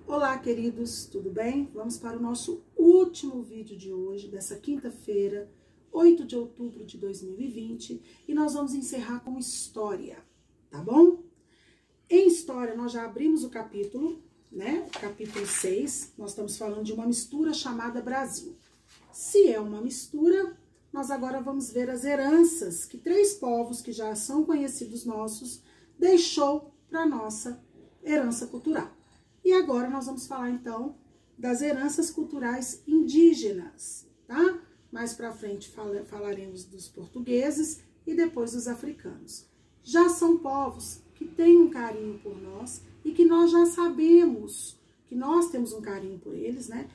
Olá, queridos, tudo bem? Vamos para o nosso último vídeo de hoje, dessa quinta-feira, 8 de outubro de 2020, e nós vamos encerrar com história, tá bom? Em história, nós já abrimos o capítulo, né? Capítulo 6, nós estamos falando de uma mistura chamada Brasil. Se é uma mistura, nós agora vamos ver as heranças que 3 povos que já são conhecidos nossos deixou para a nossa herança cultural. E agora nós vamos falar, então, das heranças culturais indígenas, tá? Mais pra frente falaremos dos portugueses e depois dos africanos. Já são povos que têm um carinho por nós e que nós já sabemos que nós temos um carinho por eles, né?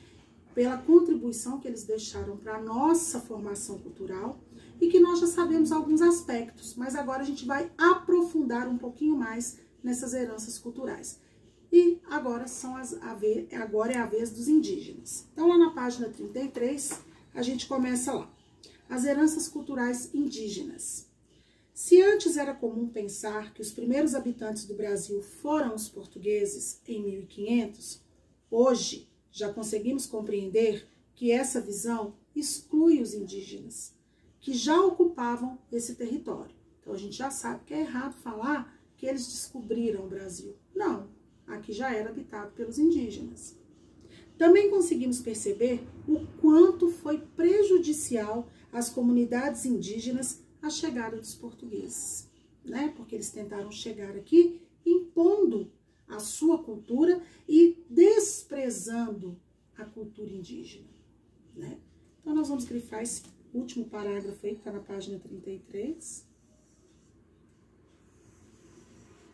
Pela contribuição que eles deixaram para a nossa formação cultural e que nós já sabemos alguns aspectos, mas agora a gente vai aprofundar um pouquinho mais nessas heranças culturais. E agora, agora é a vez dos indígenas. Então, lá na página 33, a gente começa lá. As heranças culturais indígenas. Se antes era comum pensar que os primeiros habitantes do Brasil foram os portugueses em 1500, hoje já conseguimos compreender que essa visão exclui os indígenas, que já ocupavam esse território. Então, a gente já sabe que é errado falar que eles descobriram o Brasil. Não. Aqui já era habitado pelos indígenas. Também conseguimos perceber o quanto foi prejudicial às comunidades indígenas a chegada dos portugueses, né? Porque eles tentaram chegar aqui impondo a sua cultura e desprezando a cultura indígena, né? Então, nós vamos grifar esse último parágrafo aí, que está na página 33,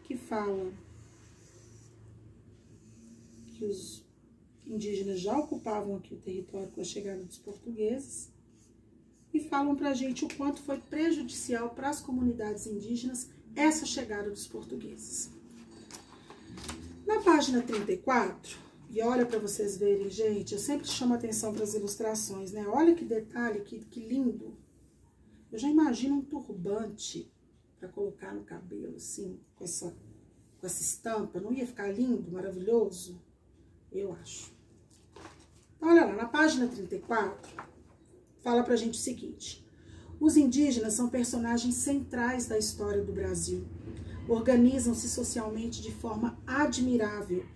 que fala que os indígenas já ocupavam aqui o território com a chegada dos portugueses e falam pra gente o quanto foi prejudicial para as comunidades indígenas essa chegada dos portugueses. Na página 34, e olha para vocês verem, gente, eu sempre chamo atenção para as ilustrações, né? Olha que detalhe, que lindo. Eu já imagino um turbante para colocar no cabelo, assim, com essa estampa. Não ia ficar lindo, maravilhoso? Eu acho. Então, olha lá, na página 34, fala pra gente o seguinte. Os indígenas são personagens centrais da história do Brasil. Organizam-se socialmente de forma admirável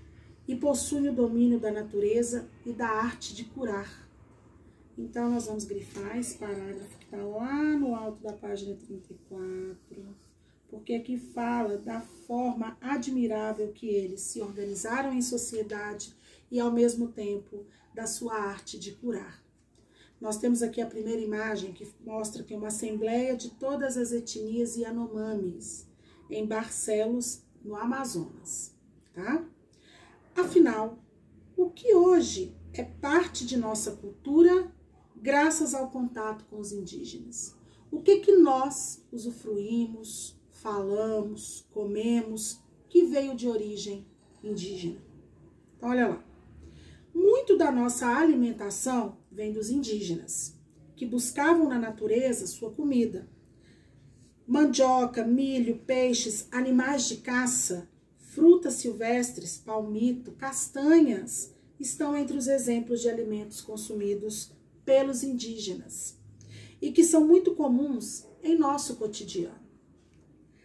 e possuem o domínio da natureza e da arte de curar. Então, nós vamos grifar esse parágrafo que está lá no alto da página 34, porque aqui fala da forma admirável que eles se organizaram em sociedade e, ao mesmo tempo, da sua arte de curar. Nós temos aqui a primeira imagem que mostra que é uma assembleia de todas as etnias Yanomamis, em Barcelos, no Amazonas, tá? Afinal, o que hoje é parte de nossa cultura, graças ao contato com os indígenas? O que nós usufruímos, falamos, comemos, que veio de origem indígena? Então, olha lá. Muito da nossa alimentação vem dos indígenas, que buscavam na natureza sua comida. Mandioca, milho, peixes, animais de caça, frutas silvestres, palmito, castanhas, estão entre os exemplos de alimentos consumidos pelos indígenas e que são muito comuns em nosso cotidiano.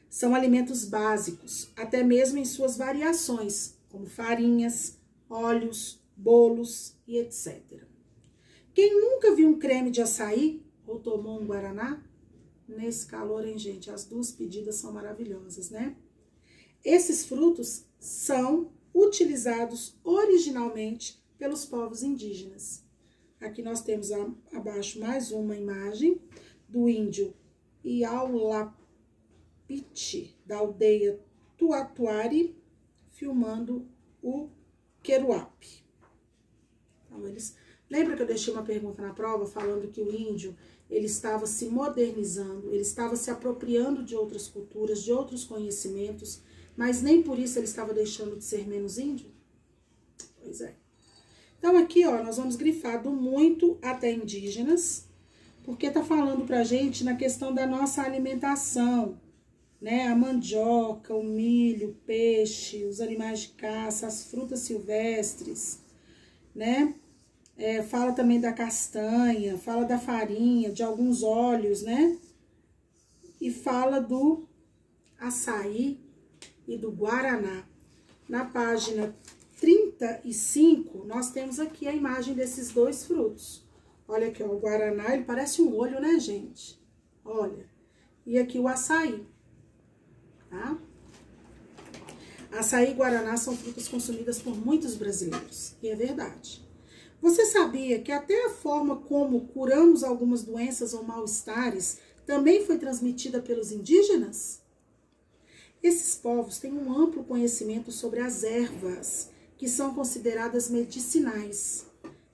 São alimentos básicos, até mesmo em suas variações, como farinhas, óleos, bolos e etc. Quem nunca viu um creme de açaí ou tomou um guaraná? Nesse calor, hein, gente? As duas pedidas são maravilhosas, né? Esses frutos são utilizados originalmente pelos povos indígenas. Aqui nós temos abaixo mais uma imagem do índio Iaulapiti, da aldeia Tuatuari, filmando o queruape. Então, lembra que eu deixei uma pergunta na prova falando que o índio, ele estava se modernizando, ele estava se apropriando de outras culturas, de outros conhecimentos, mas nem por isso ele estava deixando de ser menos índio? Pois é. Então, aqui, ó, nós vamos grifar do muito até indígenas, porque tá falando pra gente na questão da nossa alimentação, né? A mandioca, o milho, o peixe, os animais de caça, as frutas silvestres, né? Fala também da castanha, fala da farinha, de alguns óleos, né? E fala do açaí e do guaraná. Na página 35, nós temos aqui a imagem desses dois frutos. Olha aqui, ó, o guaraná, ele parece um olho, né, gente? Olha. E aqui o açaí, tá? Açaí e guaraná são frutas consumidas por muitos brasileiros, e é verdade. Você sabia que até a forma como curamos algumas doenças ou mal-estares também foi transmitida pelos indígenas? Esses povos têm um amplo conhecimento sobre as ervas, que são consideradas medicinais.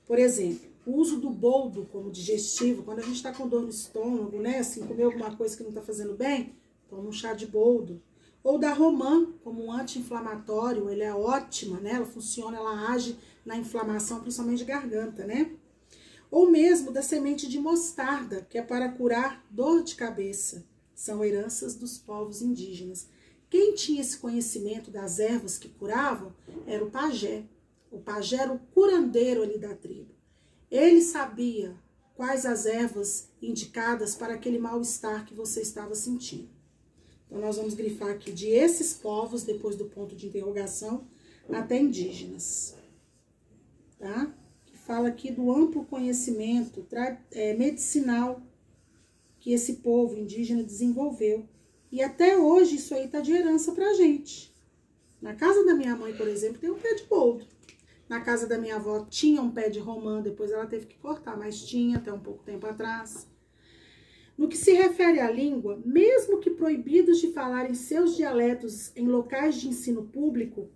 Por exemplo, o uso do boldo como digestivo, quando a gente está com dor no estômago, né? Assim, comeu alguma coisa que não está fazendo bem, toma um chá de boldo. Ou da romã, como um anti-inflamatório, ele é ótima, né? Ela funciona, ela age na inflamação, principalmente de garganta, né? Ou mesmo da semente de mostarda, que é para curar dor de cabeça. São heranças dos povos indígenas. Quem tinha esse conhecimento das ervas que curavam era o pajé. O pajé era o curandeiro ali da tribo. Ele sabia quais as ervas indicadas para aquele mal-estar que você estava sentindo. Então, nós vamos grifar aqui de esses povos, depois do ponto de interrogação, até indígenas. Tá? Que fala aqui do amplo conhecimento medicinal que esse povo indígena desenvolveu. E até hoje isso aí tá de herança pra gente. Na casa da minha mãe, por exemplo, tem um pé de boldo. Na casa da minha avó tinha um pé de romã, depois ela teve que cortar, mas tinha até um pouco tempo atrás. No que se refere à língua, mesmo que proibidos de falar em seus dialetos em locais de ensino público,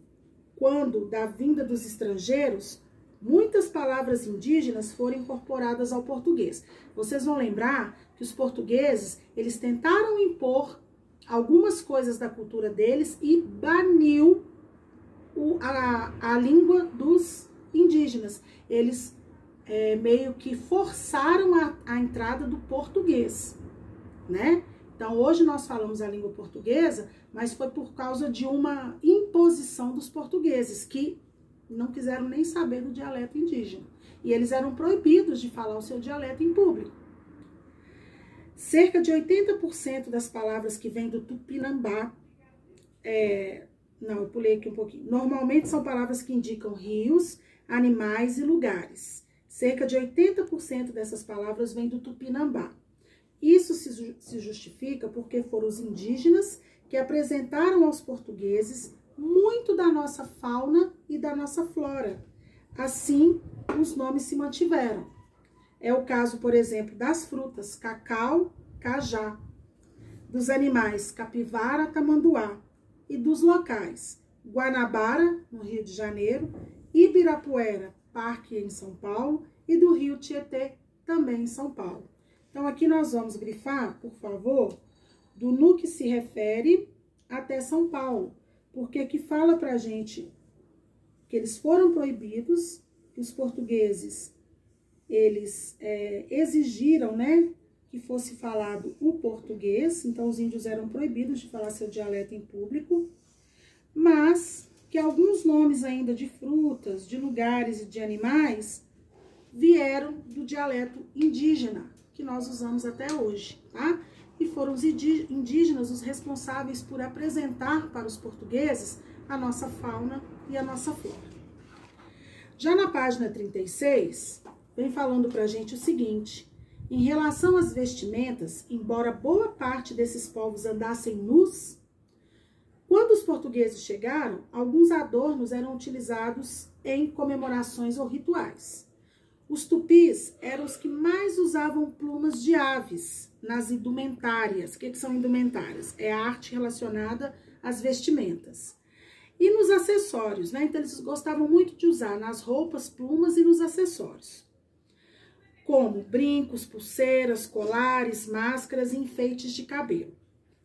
quando da vinda dos estrangeiros, muitas palavras indígenas foram incorporadas ao português. Vocês vão lembrar que os portugueses, eles tentaram impor algumas coisas da cultura deles e baniu a língua dos indígenas. Eles meio que forçaram a entrada do português, né? Então, hoje nós falamos a língua portuguesa, mas foi por causa de uma imposição dos portugueses, que não quiseram nem saber do dialeto indígena. E eles eram proibidos de falar o seu dialeto em público. Cerca de 80% das palavras que vêm do Tupinambá, não, eu pulei aqui um pouquinho. Normalmente são palavras que indicam rios, animais e lugares. Cerca de 80% dessas palavras vêm do Tupinambá. Isso se justifica porque foram os indígenas que apresentaram aos portugueses muito da nossa fauna e da nossa flora. Assim, os nomes se mantiveram. É o caso, por exemplo, das frutas, cacau, cajá, dos animais, capivara, tamanduá, e dos locais, Guanabara, no Rio de Janeiro, Ibirapuera, Parque, em São Paulo, e do Rio Tietê, também em São Paulo. Então, aqui nós vamos grifar, por favor, do no que se refere até São Paulo, porque aqui fala pra gente que eles foram proibidos, que os portugueses, eles exigiram, né, que fosse falado o português, então os índios eram proibidos de falar seu dialeto em público, mas que alguns nomes ainda de frutas, de lugares e de animais vieram do dialeto indígena, que nós usamos até hoje, tá? E foram os indígenas os responsáveis por apresentar para os portugueses a nossa fauna e a nossa flora. Já na página 36, vem falando pra gente o seguinte: em relação às vestimentas, embora boa parte desses povos andassem nus, quando os portugueses chegaram, alguns adornos eram utilizados em comemorações ou rituais. Os tupis eram os que mais usavam plumas de aves nas indumentárias. O que são indumentárias? É a arte relacionada às vestimentas. E nos acessórios, né? Então, eles gostavam muito de usar nas roupas, plumas e nos acessórios, como brincos, pulseiras, colares, máscaras e enfeites de cabelo.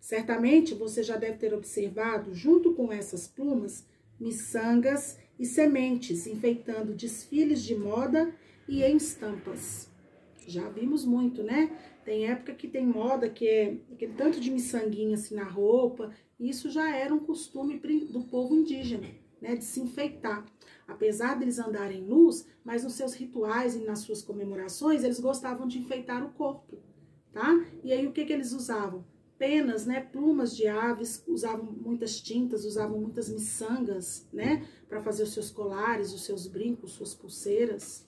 Certamente você já deve ter observado, junto com essas plumas, miçangas e sementes, enfeitando desfiles de moda e em estampas. Já vimos muito, né? Tem época que tem moda que é aquele tanto de miçanguinha assim na roupa. Isso já era um costume do povo indígena, né? De se enfeitar. Apesar deles andarem nus, mas nos seus rituais e nas suas comemorações, eles gostavam de enfeitar o corpo, tá? E aí o que eles usavam? Penas, né? Plumas de aves, usavam muitas tintas, usavam muitas miçangas, né? Para fazer os seus colares, os seus brincos, suas pulseiras.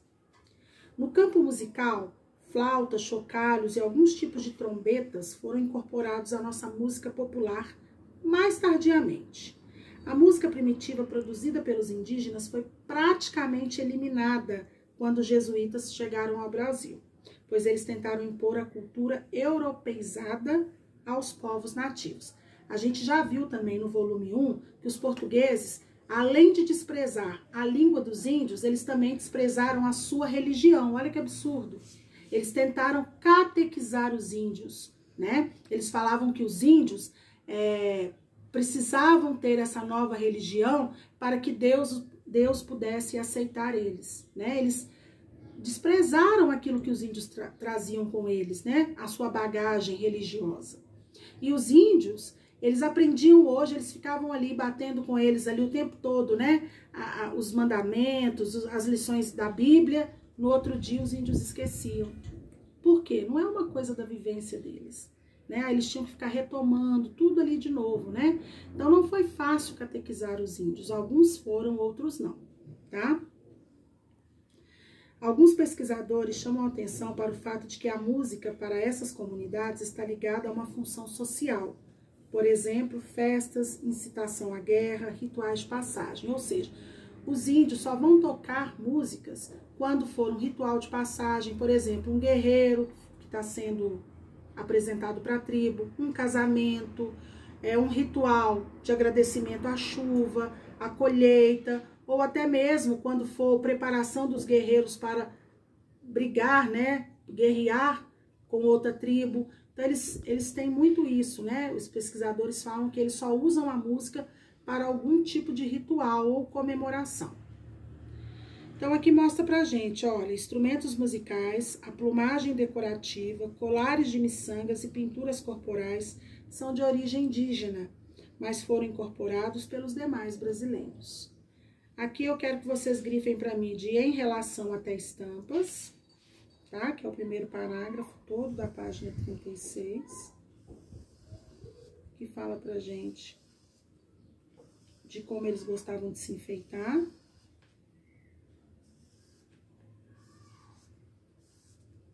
No campo musical, flautas, chocalhos e alguns tipos de trombetas foram incorporados à nossa música popular mais tardiamente. A música primitiva produzida pelos indígenas foi praticamente eliminada quando os jesuítas chegaram ao Brasil, pois eles tentaram impor a cultura europeizada aos povos nativos. A gente já viu também no volume 1 que os portugueses, além de desprezar a língua dos índios, eles também desprezaram a sua religião. Olha que absurdo. Eles tentaram catequizar os índios, né? Eles falavam que os índios precisavam ter essa nova religião para que Deus pudesse aceitar eles, né? Eles desprezaram aquilo que os índios traziam com eles, né? A sua bagagem religiosa. E os índios, eles aprendiam hoje, eles ficavam ali batendo com eles ali o tempo todo, né? Os mandamentos, as lições da Bíblia. No outro dia os índios esqueciam. Por quê? Não é uma coisa da vivência deles, né? Eles tinham que ficar retomando tudo ali de novo, né? Então não foi fácil catequizar os índios. Alguns foram, outros não, tá? Alguns pesquisadores chamam a atenção para o fato de que a música para essas comunidades está ligada a uma função social. Por exemplo, festas, incitação à guerra, rituais de passagem. Ou seja, os índios só vão tocar músicas quando for um ritual de passagem, por exemplo, um guerreiro que está sendo apresentado para a tribo, um casamento, um ritual de agradecimento à chuva, à colheita, ou até mesmo quando for preparação dos guerreiros para brigar, né, guerrear com outra tribo. Então eles têm muito isso, né? Os pesquisadores falam que eles só usam a música para algum tipo de ritual ou comemoração. Então aqui mostra pra gente, olha, instrumentos musicais, a plumagem decorativa, colares de miçangas e pinturas corporais são de origem indígena, mas foram incorporados pelos demais brasileiros. Aqui eu quero que vocês grifem para mim de em relação até estampas, tá? Que é o primeiro parágrafo todo da página 36, que fala pra gente de como eles gostavam de se enfeitar.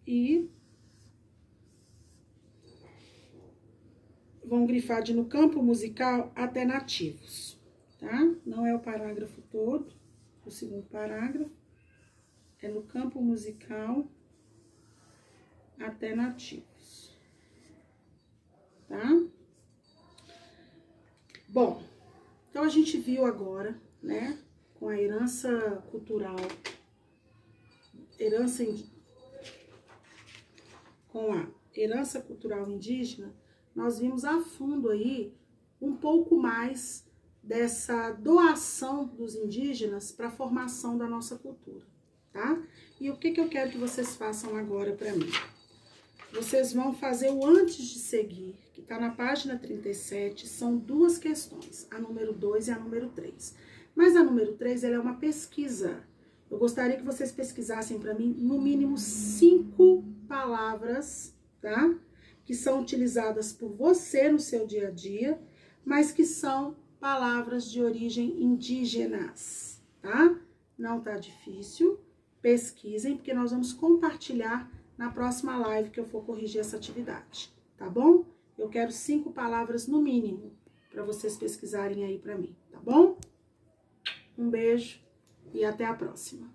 E vão grifar de no campo musical até nativos, tá? Não é o parágrafo todo, o segundo parágrafo, é no campo musical até nativos, tá? Bom, então a gente viu agora, né, com a herança cultural, com a herança cultural indígena, nós vimos a fundo aí um pouco mais dessa doação dos indígenas para a formação da nossa cultura, tá? E o que eu quero que vocês façam agora para mim? Vocês vão fazer o antes de seguir, que está na página 37, são duas questões, a número 2 e a número 3. Mas a número 3, ela é uma pesquisa. Eu gostaria que vocês pesquisassem para mim, no mínimo, 5 palavras, tá? Que são utilizadas por você no seu dia a dia, mas que são palavras de origem indígenas, tá? Não tá difícil, pesquisem, porque nós vamos compartilhar na próxima live que eu for corrigir essa atividade, tá bom? Eu quero 5 palavras no mínimo, para vocês pesquisarem aí para mim, tá bom? Um beijo e até a próxima.